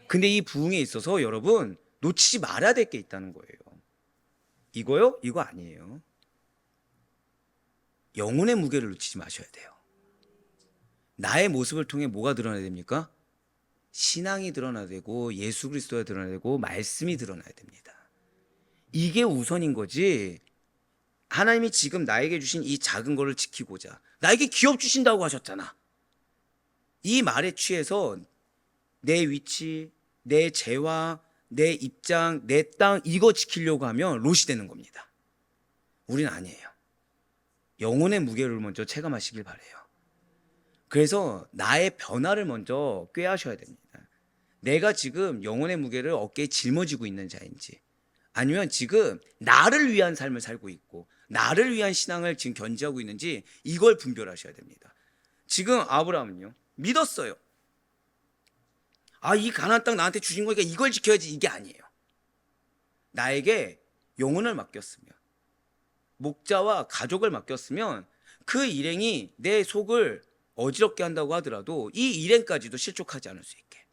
근데 이 부흥에 있어서 여러분 놓치지 말아야 될 게 있다는 거예요. 이거요? 이거 아니에요. 영혼의 무게를 놓치지 마셔야 돼요. 나의 모습을 통해 뭐가 드러나야 됩니까? 신앙이 드러나야 되고 예수 그리스도가 드러나야 되고 말씀이 드러나야 됩니다. 이게 우선인 거지. 하나님이 지금 나에게 주신 이 작은 거를 지키고자 나에게 기업 주신다고 하셨잖아, 이 말에 취해서 내 위치, 내 재화, 내 입장, 내 땅, 이거 지키려고 하면 롯이 되는 겁니다. 우리는 아니에요. 영혼의 무게를 먼저 체감하시길 바라요. 그래서 나의 변화를 먼저 꾀하셔야 됩니다. 내가 지금 영혼의 무게를 어깨에 짊어지고 있는 자인지, 아니면 지금 나를 위한 삶을 살고 있고 나를 위한 신앙을 지금 견지하고 있는지, 이걸 분별하셔야 됩니다. 지금 아브라함은요, 믿었어요. 이 가나안 땅 나한테 주신 거니까 이걸 지켜야지, 이게 아니에요. 나에게 영혼을 맡겼으면, 목자와 가족을 맡겼으면 그 일행이 내 속을 어지럽게 한다고 하더라도 이 일행까지도 실족하지 않을 수 있게,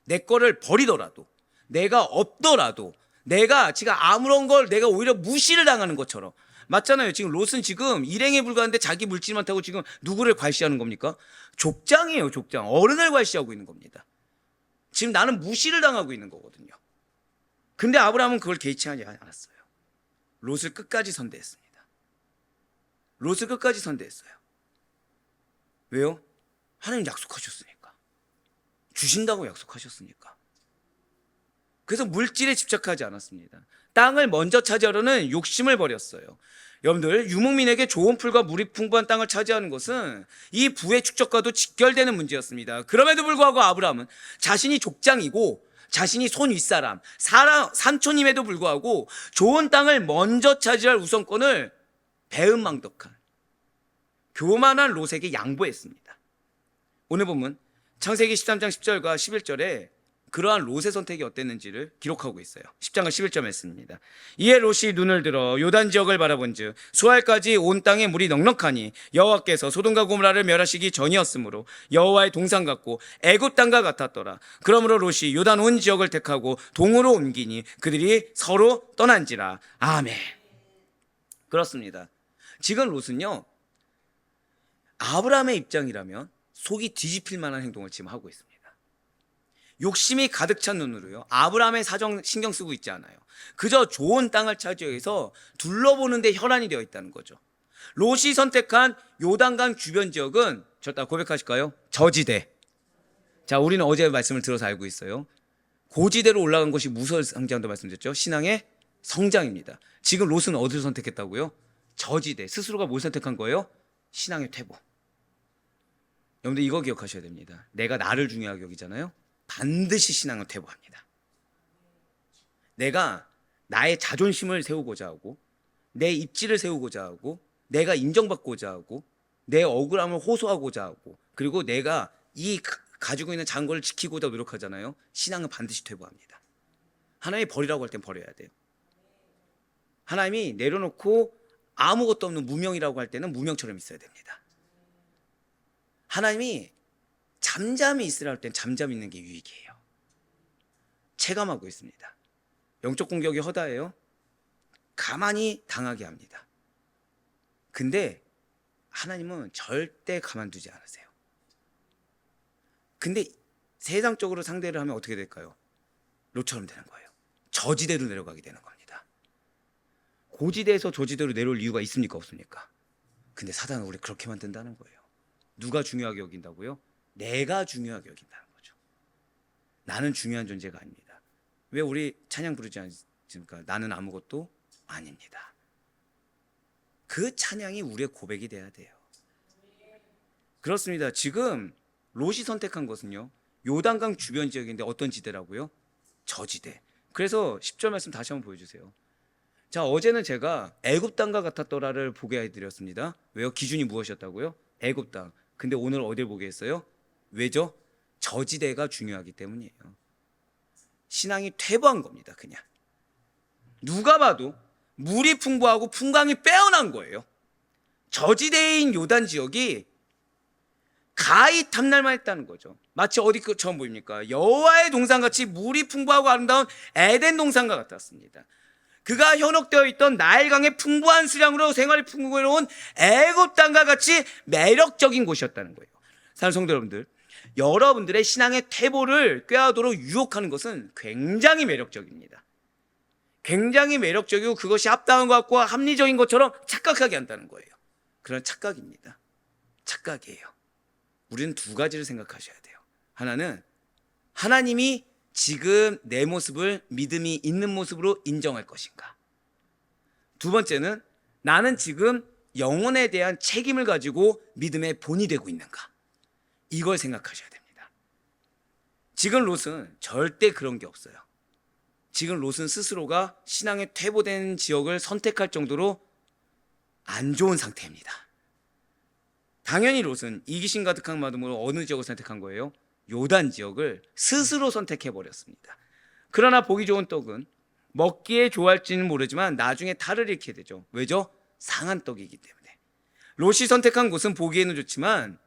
내 거를 버리더라도, 내가 없더라도, 내가 지금 아무런 걸 내가 오히려 무시를 당하는 것처럼. 맞잖아요. 지금 롯은 지금 일행에 불과한데 자기 물질만 타고 지금 누구를 괄시하는 겁니까? 족장이에요. 족장. 어른을 괄시하고 있는 겁니다. 지금 나는 무시를 당하고 있는 거거든요. 근데 아브라함은 그걸 개의치하지 않았어요. 롯을 끝까지 선대했습니다. 롯을 끝까지 선대했어요. 왜요? 하나님 약속하셨으니까. 주신다고 약속하셨으니까. 그래서 물질에 집착하지 않았습니다. 땅을 먼저 차지하려는 욕심을 버렸어요. 여러분들, 유목민에게 좋은 풀과 물이 풍부한 땅을 차지하는 것은 이 부의 축적과도 직결되는 문제였습니다. 그럼에도 불구하고 아브라함은 자신이 족장이고 자신이 손 윗사람, 삼촌임에도 불구하고 좋은 땅을 먼저 차지할 우선권을 배은망덕한 교만한 롯에게 양보했습니다. 오늘 본문 창세기 13장 10절과 11절에 그러한 롯의 선택이 어땠는지를 기록하고 있어요. 10장과 11절 말씀입니다. 이에 롯이 눈을 들어 요단 지역을 바라본즉 수알까지 온 땅에 물이 넉넉하니 여호와께서 소돔과 고모라를 멸하시기 전이었으므로 여호와의 동산 같고 애굽 땅과 같았더라. 그러므로 롯이 요단 온 지역을 택하고 동으로 옮기니 그들이 서로 떠난지라. 아멘. 그렇습니다. 지금 롯은요, 아브라함의 입장이라면 속이 뒤집힐 만한 행동을 지금 하고 있습니다. 욕심이 가득 찬 눈으로요, 아브라함의 사정 신경 쓰고 있지 않아요. 그저 좋은 땅을 차지하기 위해서 둘러보는데 혈안이 되어 있다는 거죠. 롯이 선택한 요단강 주변 지역은, 저따 고백하실까요? 저지대. 자, 우리는 어제 말씀을 들어서 알고 있어요. 고지대로 올라간 것이 무엇을 상징한다고 말씀드렸죠? 신앙의 성장입니다. 지금 롯은 어디를 선택했다고요? 저지대. 스스로가 뭘 선택한 거예요? 신앙의 퇴보. 여러분들 이거 기억하셔야 됩니다. 내가 나를 중요하게 여기잖아요. 반드시 신앙을 퇴보합니다. 내가 나의 자존심을 세우고자 하고, 내 입지를 세우고자 하고, 내가 인정받고자 하고, 내 억울함을 호소하고자 하고, 그리고 내가 이 가지고 있는 작은 걸 지키고자 노력하잖아요. 신앙은 반드시 퇴보합니다. 하나님이 버리라고 할 땐 버려야 돼요. 하나님이 내려놓고 아무것도 없는 무명이라고 할 때는 무명처럼 있어야 됩니다. 하나님이 잠잠히 있으라 할 땐 잠잠히 있는 게 유익이에요. 체감하고 있습니다. 영적 공격이 허다해요. 가만히 당하게 합니다. 근데 하나님은 절대 가만두지 않으세요. 근데 세상적으로 상대를 하면 어떻게 될까요? 롯처럼 되는 거예요. 저지대로 내려가게 되는 겁니다. 고지대에서 저지대로 내려올 이유가 있습니까? 없습니까? 근데 사단은 우리 그렇게 만든다는 거예요. 누가 중요하게 여긴다고요? 내가 중요하게 여긴다는 거죠. 나는 중요한 존재가 아닙니다. 왜 우리 찬양 부르지 않습니까? 나는 아무것도 아닙니다. 그 찬양이 우리의 고백이 돼야 돼요. 그렇습니다. 지금 롯이 선택한 것은요, 요단강 주변 지역인데 어떤 지대라고요? 저지대. 그래서 10절 말씀 다시 한번 보여주세요. 자, 어제는 제가 애굽 땅과 같았더라를 보게 해드렸습니다. 왜요? 기준이 무엇이었다고요? 애굽 땅. 근데 오늘 어딜 보게 했어요? 왜죠? 저지대가 중요하기 때문이에요. 신앙이 퇴보한 겁니다. 그냥 누가 봐도 물이 풍부하고 풍광이 빼어난 거예요. 저지대인 요단 지역이 가히 탐날만 했다는 거죠. 마치 어디 처음 보입니까? 여호와의 동산같이 물이 풍부하고 아름다운 에덴 동산과 같았습니다. 그가 현혹되어 있던 나일강의 풍부한 수량으로 생활이 풍부해온 애굽 땅과 같이 매력적인 곳이었다는 거예요. 사랑하는 성도 여러분들, 여러분들의 신앙의 퇴보를 꾀하도록 유혹하는 것은 굉장히 매력적입니다. 굉장히 매력적이고 그것이 합당한 것 같고 합리적인 것처럼 착각하게 한다는 거예요. 그런 착각입니다. 착각이에요. 우리는 두 가지를 생각하셔야 돼요. 하나는 하나님이 지금 내 모습을 믿음이 있는 모습으로 인정할 것인가. 두 번째는 나는 지금 영혼에 대한 책임을 가지고 믿음의 본이 되고 있는가. 이걸 생각하셔야 됩니다. 지금 롯은 절대 그런 게 없어요. 지금 롯은 스스로가 신앙에 퇴보된 지역을 선택할 정도로 안 좋은 상태입니다. 당연히 롯은 이기심 가득한 마음으로 어느 지역을 선택한 거예요? 요단 지역을 스스로 선택해 버렸습니다. 그러나 보기 좋은 떡은 먹기에 좋아할지는 모르지만 나중에 탈을 잃게 되죠. 왜죠? 상한 떡이기 때문에. 롯이 선택한 곳은 보기에는 좋지만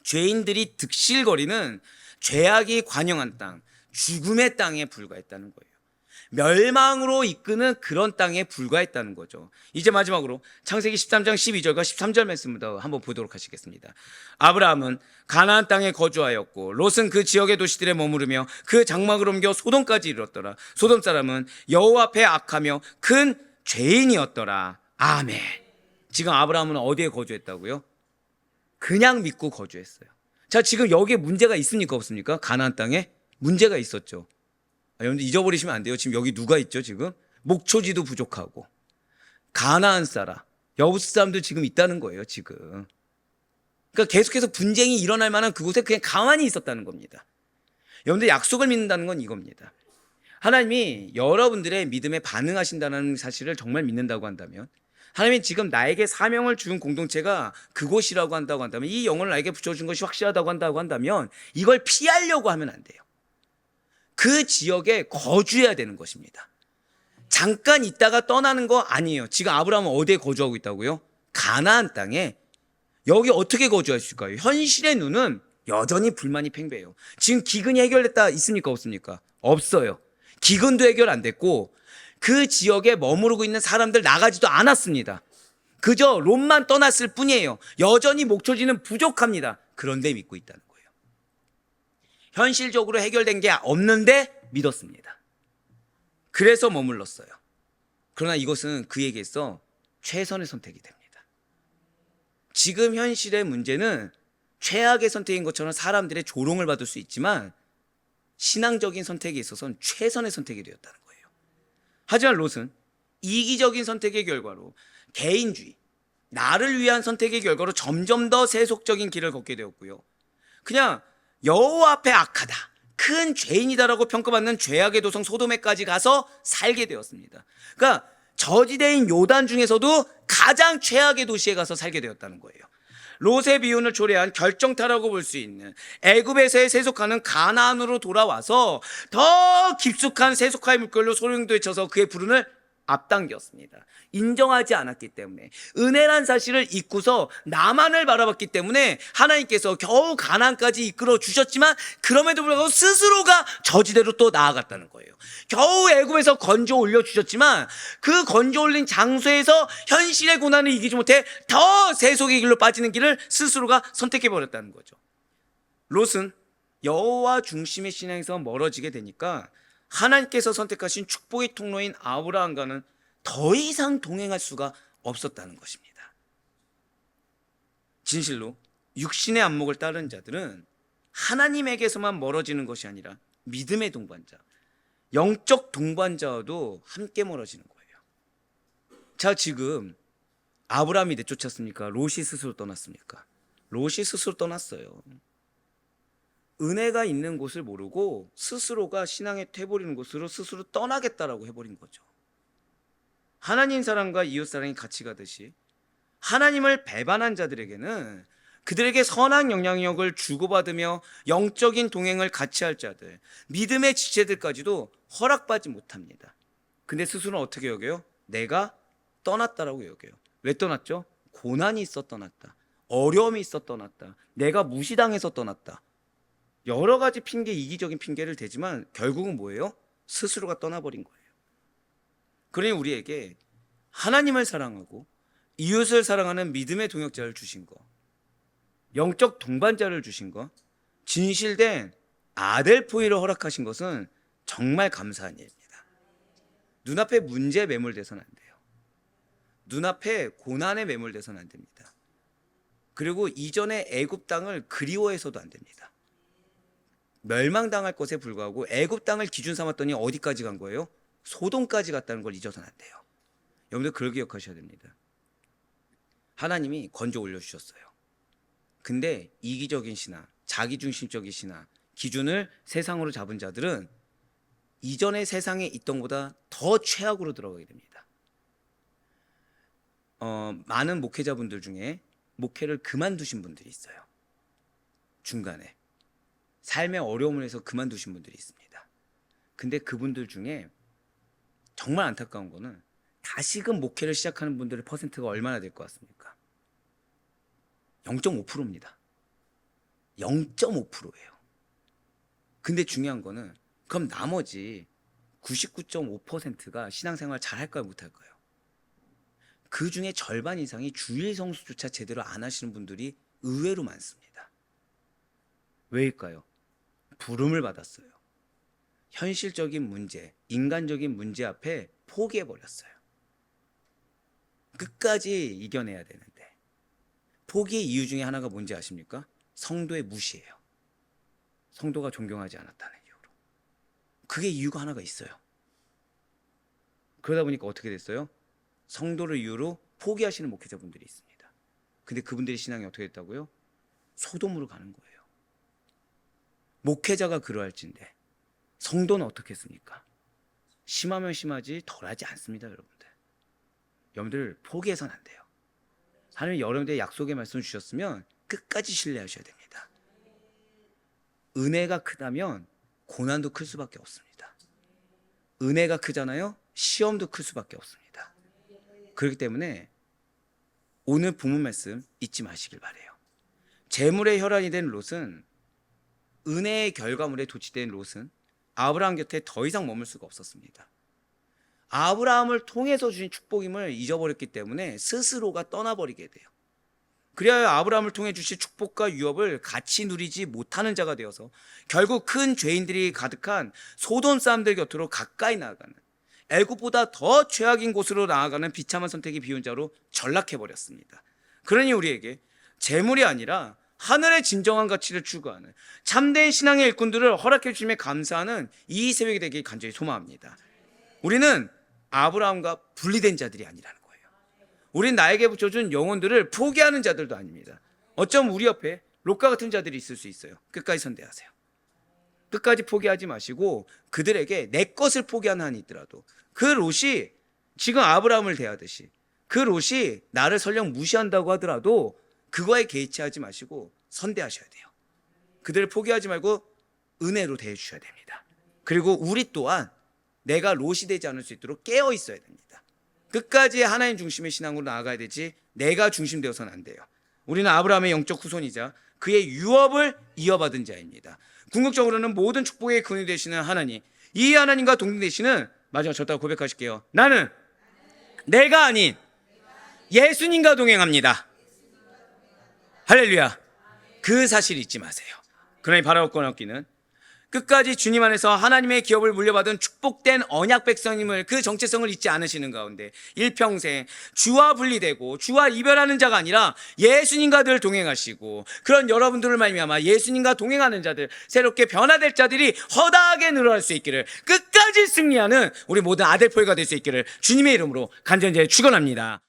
죄인들이 득실거리는 죄악이 관영한 땅, 죽음의 땅에 불과했다는 거예요. 멸망으로 이끄는 그런 땅에 불과했다는 거죠. 이제 마지막으로 창세기 13장 12절과 13절 말씀부터 한번 보도록 하시겠습니다. 아브라함은 가나안 땅에 거주하였고 롯은 그 지역의 도시들에 머무르며 그 장막을 옮겨 소돔까지 이르렀더라. 소돔 사람은 여호와 앞에 악하며 큰 죄인이었더라. 아멘. 지금 아브라함은 어디에 거주했다고요? 그냥 믿고 거주했어요. 자, 지금 여기에 문제가 있습니까 없습니까? 가나안 땅에 문제가 있었죠. 여러분들 잊어버리시면 안 돼요. 지금 여기 누가 있죠? 지금 목초지도 부족하고 가나안 사람, 여부스 사람도 지금 있다는 거예요. 지금. 그러니까 계속해서 분쟁이 일어날 만한 그곳에 그냥 가만히 있었다는 겁니다. 여러분들 약속을 믿는다는 건 이겁니다. 하나님이 여러분들의 믿음에 반응하신다는 사실을 정말 믿는다고 한다면, 하나님이 지금 나에게 사명을 준 공동체가 그곳이라고 한다고 한다면, 이 영혼을 나에게 붙여준 것이 확실하다고 한다면 이걸 피하려고 하면 안 돼요. 그 지역에 거주해야 되는 것입니다. 잠깐 있다가 떠나는 거 아니에요. 지금 아브라함은 어디에 거주하고 있다고요? 가나안 땅에. 여기 어떻게 거주하실까요? 현실의 눈은 여전히 불만이 팽배해요. 지금 기근이 해결됐다 있습니까 없습니까? 없어요. 기근도 해결 안 됐고 그 지역에 머무르고 있는 사람들 나가지도 않았습니다. 그저 롯만 떠났을 뿐이에요. 여전히 목초지는 부족합니다. 그런데 믿고 있다는 거예요. 현실적으로 해결된 게 없는데 믿었습니다. 그래서 머물렀어요. 그러나 이것은 그에게서 최선의 선택이 됩니다. 지금 현실의 문제는 최악의 선택인 것처럼 사람들의 조롱을 받을 수 있지만 신앙적인 선택에 있어서는 최선의 선택이 되었다는 거예요. 하지만 롯은 이기적인 선택의 결과로 개인주의, 나를 위한 선택의 결과로 점점 더 세속적인 길을 걷게 되었고요. 그냥 여호와 앞에 악하다, 큰 죄인이다라고 평가받는 죄악의 도성 소돔에까지 가서 살게 되었습니다. 그러니까 저지대인 요단 중에서도 가장 최악의 도시에 가서 살게 되었다는 거예요. 롯의 비운을 초래한 결정타라고 볼 수 있는 애굽에서의 세속화는 가나안으로 돌아와서 더 깊숙한 세속화의 물결로 소용돌이 쳐서 그의 불운을 앞당겼습니다. 인정하지 않았기 때문에, 은혜란 사실을 잊고서 나만을 바라봤기 때문에 하나님께서 겨우 가나안까지 이끌어 주셨지만 그럼에도 불구하고 스스로가 저지대로 또 나아갔다는 거예요. 겨우 애굽에서 건져 올려 주셨지만 그 건져 올린 장소에서 현실의 고난을 이기지 못해 더 세속의 길로 빠지는 길을 스스로가 선택해 버렸다는 거죠. 롯은 여호와 중심의 신앙에서 멀어지게 되니까 하나님께서 선택하신 축복의 통로인 아브라함과는 더 이상 동행할 수가 없었다는 것입니다. 진실로 육신의 안목을 따른 자들은 하나님에게서만 멀어지는 것이 아니라 믿음의 동반자, 영적 동반자와도 함께 멀어지는 거예요. 자, 지금 아브라함이 내쫓았습니까? 롯이 스스로 떠났습니까? 롯이 스스로 떠났어요. 은혜가 있는 곳을 모르고 스스로가 신앙에 퇴버리는 곳으로 스스로 떠나겠다라고 해버린 거죠. 하나님 사랑과 이웃 사랑이 같이 가듯이 하나님을 배반한 자들에게는 그들에게 선한 영향력을 주고받으며 영적인 동행을 같이 할 자들, 믿음의 지체들까지도 허락받지 못합니다. 근데 스스로는 어떻게 여겨요? 내가 떠났다라고 여겨요. 왜 떠났죠? 고난이 있어 떠났다. 어려움이 있어 떠났다. 내가 무시당해서 떠났다. 여러 가지 핑계, 이기적인 핑계를 대지만 결국은 뭐예요? 스스로가 떠나버린 거예요. 그러니 우리에게 하나님을 사랑하고 이웃을 사랑하는 믿음의 동역자를 주신 거, 영적 동반자를 주신 거, 진실된 아델포이를 허락하신 것은 정말 감사한 일입니다. 눈앞에 문제에 매몰돼서는 안 돼요. 눈앞에 고난에 매몰돼서는 안 됩니다. 그리고 이전에 애굽 땅을 그리워해서도 안 됩니다. 멸망당할 것에 불구하고 애굽 땅을 기준 삼았더니 어디까지 간 거예요? 소돔까지 갔다는 걸 잊어서는 안 돼요. 여러분들 그걸 기억하셔야 됩니다. 하나님이 건져 올려주셨어요. 근데 이기적인 신앙, 자기중심적인 신앙, 기준을 세상으로 잡은 자들은 이전의 세상에 있던 것보다 더 최악으로 들어가게 됩니다. 많은 목회자분들 중에 목회를 그만두신 분들이 있어요. 중간에 삶의 어려움을 해서 그만두신 분들이 있습니다. 근데 그분들 중에 정말 안타까운 거는 다시금 목회를 시작하는 분들의 퍼센트가 얼마나 될 것 같습니까? 0.5%입니다. 0.5%예요. 근데 중요한 거는 그럼 나머지 99.5%가 신앙생활 잘 할까요, 못 할까요? 그 중에 절반 이상이 주일 성수조차 제대로 안 하시는 분들이 의외로 많습니다. 왜일까요? 부름을 받았어요. 현실적인 문제, 인간적인 문제 앞에 포기해버렸어요. 끝까지 이겨내야 되는데 포기의 이유 중에 하나가 뭔지 아십니까? 성도의 무시예요. 성도가 존경하지 않았다는 이유로. 그게 이유가 하나가 있어요. 그러다 보니까 어떻게 됐어요? 성도를 이유로 포기하시는 목회자분들이 있습니다. 근데 그분들의 신앙이 어떻게 됐다고요? 소돔으로 가는 거예요. 목회자가 그러할진데 성도는 어떻겠습니까? 심하면 심하지 덜하지 않습니다, 여러분들. 여러분들 포기해서는 안 돼요. 하나님이 여러분들의 약속의 말씀을 주셨으면 끝까지 신뢰하셔야 됩니다. 은혜가 크다면 고난도 클 수밖에 없습니다. 은혜가 크잖아요. 시험도 클 수밖에 없습니다. 그렇기 때문에 오늘 본문 말씀 잊지 마시길 바래요. 재물의 혈안이 된 롯은 은혜의 결과물에 도취된 롯은 아브라함 곁에 더 이상 머물 수가 없었습니다. 아브라함을 통해서 주신 축복임을 잊어버렸기 때문에 스스로가 떠나버리게 돼요. 그리하여 아브라함을 통해 주신 축복과 유업을 같이 누리지 못하는 자가 되어서 결국 큰 죄인들이 가득한 소돔 사람들 곁으로 가까이 나아가는, 애굽보다 더 최악인 곳으로 나아가는 비참한 선택의 비운자로 전락해버렸습니다. 그러니 우리에게 재물이 아니라 하늘의 진정한 가치를 추구하는 참된 신앙의 일꾼들을 허락해 주심에 감사하는 이 새벽이 되길 간절히 소망합니다. 우리는 아브라함과 분리된 자들이 아니라는 거예요. 우린 나에게 붙여준 영혼들을 포기하는 자들도 아닙니다. 어쩜 우리 옆에 롯과 같은 자들이 있을 수 있어요. 끝까지 선대하세요. 끝까지 포기하지 마시고 그들에게 내 것을 포기하는 한이 있더라도 그 롯이 지금 아브라함을 대하듯이 그 롯이 나를 설령 무시한다고 하더라도 그거에 개의치하지 마시고 선대하셔야 돼요. 그들을 포기하지 말고 은혜로 대해 주셔야 됩니다. 그리고 우리 또한 내가 롯이 되지 않을 수 있도록 깨어 있어야 됩니다. 끝까지 하나님 중심의 신앙으로 나아가야 되지 내가 중심 되어서는 안 돼요. 우리는 아브라함의 영적 후손이자 그의 유업을 이어받은 자입니다. 궁극적으로는 모든 축복의 근원이 되시는 하나님, 이 하나님과 동등되시는, 마지막 저따가 고백하실게요. 나는 내가 아닌 예수님과 동행합니다. 할렐루야. 그 사실 잊지 마세요. 그러니 바라옵고 얻기는 끝까지 주님 안에서 하나님의 기업을 물려받은 축복된 언약 백성임을, 그 정체성을 잊지 않으시는 가운데 일평생 주와 분리되고 주와 이별하는 자가 아니라 예수님과 늘 동행하시고, 그런 여러분들을 말미암아 예수님과 동행하는 자들, 새롭게 변화될 자들이 허다하게 늘어날 수 있기를, 끝까지 승리하는 우리 모든 아델포이가 될 수 있기를 주님의 이름으로 간절히 축원합니다.